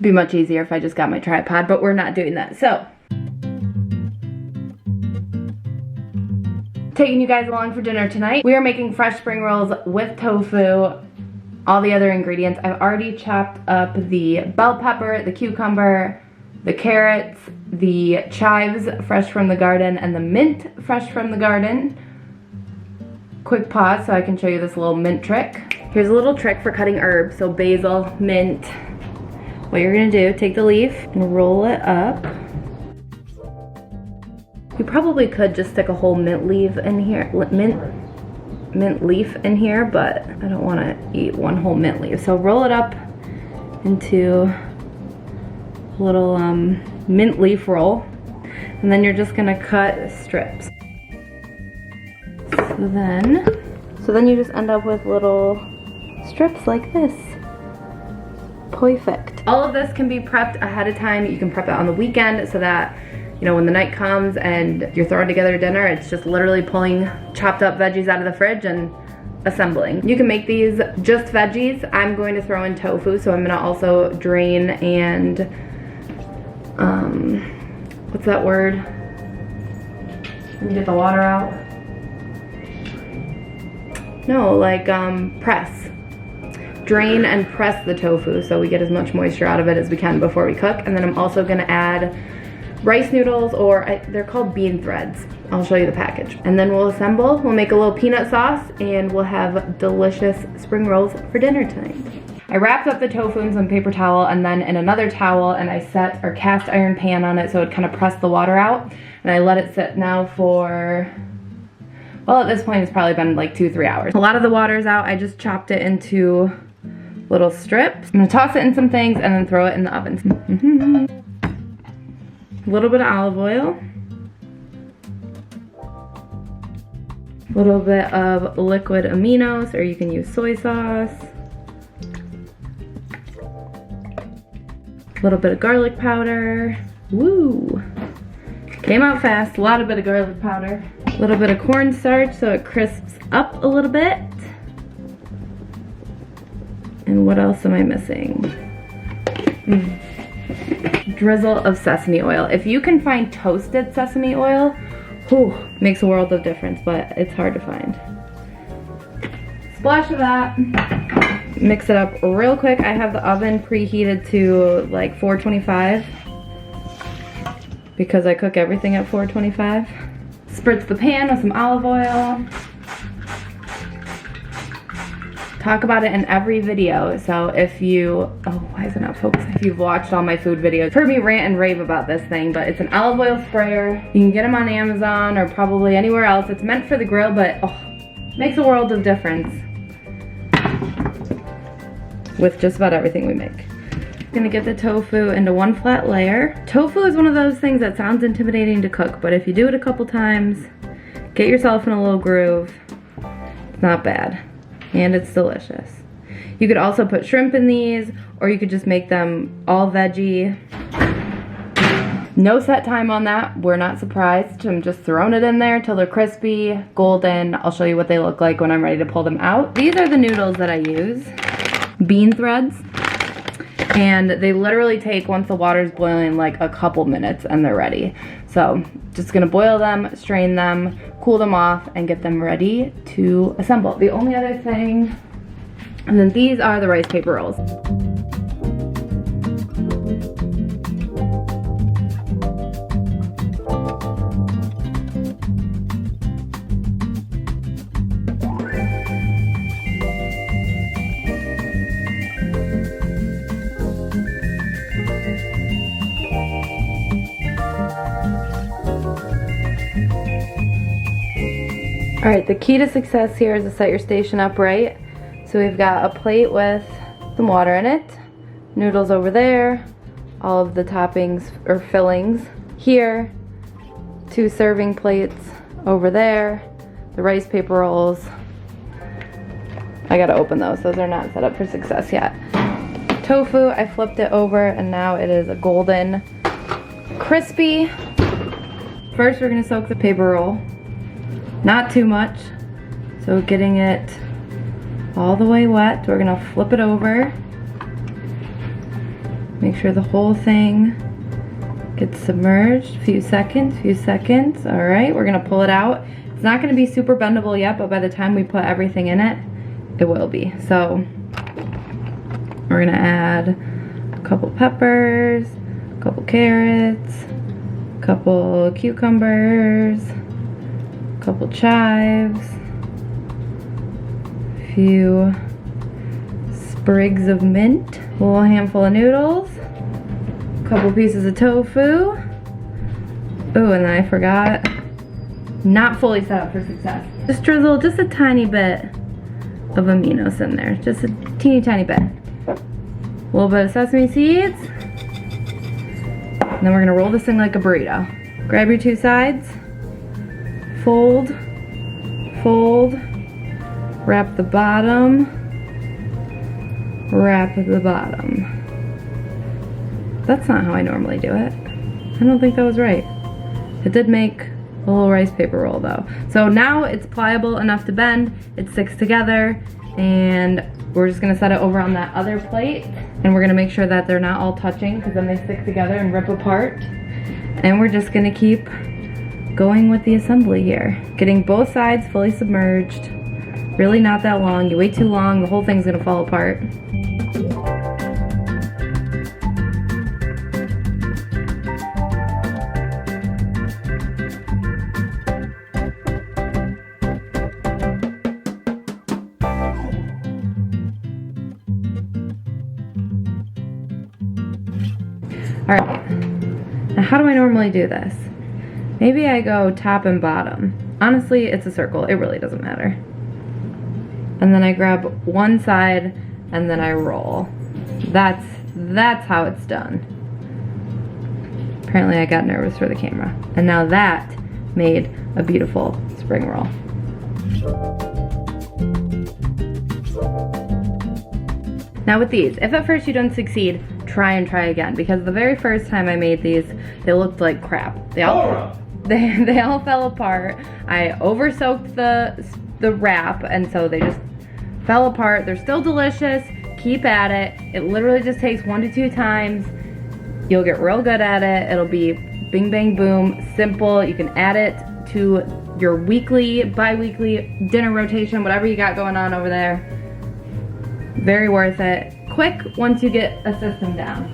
It'd be much easier if I just got my tripod, but we're not doing that. So, taking you guys along for dinner tonight. We are making fresh spring rolls with tofu, all the other ingredients. I've already chopped up the bell pepper, the cucumber, the carrots, the chives fresh from the garden, and the mint fresh from the garden. Quick pause so I can show you this little mint trick. Here's a little trick for cutting herbs. So basil, mint. What you're gonna do, take the leaf and roll it up. You probably could just stick a whole mint leaf in here, mint leaf in here, but I don't wanna eat one whole mint leaf. So roll it up into a little mint leaf roll, and then you're just gonna cut strips. So then you just end up with little strips like this. Perfect. All of this can be prepped ahead of time. You can prep it on the weekend so that, you know, when the night comes and you're throwing together dinner, it's just literally pulling chopped up veggies out of the fridge and assembling. You can make these just veggies. I'm going to throw in tofu, so I'm gonna also drain and, what's that word? When you get the water out? No, like press. Drain and press the tofu so we get as much moisture out of it as we can before we cook. And then I'm also gonna add rice noodles, or they're called bean threads. I'll show you the package. And then we'll assemble, we'll make a little peanut sauce, and we'll have delicious spring rolls for dinner tonight. I wrapped up the tofu in some paper towel and then in another towel, and I set our cast iron pan on it so it kind of pressed the water out. And I let it sit now for, well, at this point it's probably been like 2-3 hours. A lot of the water's out. I just chopped it into little strips. I'm gonna toss it in some things and then throw it in the oven. A little bit of olive oil. A little bit of liquid aminos, or you can use soy sauce. A little bit of garlic powder. Woo! Came out fast, a lot of bit of garlic powder. A little bit of cornstarch so it crisps up a little bit. And what else am I missing? Drizzle of sesame oil. If you can find toasted sesame oil, whew, makes a world of difference, but it's hard to find. Splash of that. Mix it up real quick. I have the oven preheated to like 425 because I cook everything at 425. Spritz the pan with some olive oil. Talk about it in every video, so if you, oh, why is it not focusing? If you've watched all my food videos, heard me rant and rave about this thing, but it's an olive oil sprayer. You can get them on Amazon or probably anywhere else. It's meant for the grill, but oh, makes a world of difference with just about everything we make. Gonna get the tofu into one flat layer. Tofu is one of those things that sounds intimidating to cook, but if you do it a couple times, get yourself in a little groove, it's not bad. And it's delicious. You could also put shrimp in these, or you could just make them all veggie. No set time on that. We're not surprised. I'm just throwing it in there till they're crispy, golden. I'll show you what they look like when I'm ready to pull them out. These are the noodles that I use. Bean threads. And they literally take, once the water's boiling, like a couple minutes and they're ready. So just gonna boil them, strain them, cool them off, and get them ready to assemble. The only other thing, and then these are the rice paper rolls. All right, the key to success here is to set your station up right. So we've got a plate with some water in it, noodles over there, all of the toppings or fillings here, 2 serving plates over there, the rice paper rolls. I gotta open those are not set up for success yet. Tofu, I flipped it over and now it is a golden, crispy. First we're gonna soak the paper roll. Not too much, so getting it all the way wet. We're gonna flip it over. Make sure the whole thing gets submerged. Few seconds. All right, we're gonna pull it out. It's not gonna be super bendable yet, but by the time we put everything in it, it will be. So we're gonna add a couple peppers, a couple carrots, a couple cucumbers, a couple chives, a few sprigs of mint, a little handful of noodles, a couple pieces of tofu. Oh, and then I forgot, not fully set up for success. Just drizzle just a tiny bit of aminos in there, just a teeny tiny bit. A little bit of sesame seeds. And then we're gonna roll this thing like a burrito. Grab your two sides, fold, fold, wrap the bottom, wrap the bottom. That's not how I normally do it. I don't think that was right. It did make a little rice paper roll though. So now it's pliable enough to bend, it sticks together, and we're just gonna set it over on that other plate, and we're gonna make sure that they're not all touching because then they stick together and rip apart. And we're just gonna keep going with the assembly here. Getting both sides fully submerged. Really not that long. You wait too long, the whole thing's gonna fall apart. All right, now how do I normally do this? Maybe I go top and bottom. Honestly, it's a circle, it really doesn't matter. And then I grab one side and then I roll. That's how it's done. Apparently I got nervous for the camera. And now that made a beautiful spring roll. Now with these, if at first you don't succeed, try and try again, because the very first time I made these, they looked like crap. They all fell apart. I over soaked the wrap, and so they just fell apart. They're still delicious. Keep at it. It literally just takes 1 to 2 times. You'll get real good at it. It'll be bing bang boom, simple. You can add it to your weekly, bi-weekly dinner rotation, whatever you got going on over there. Very worth it. Quick once you get a system down.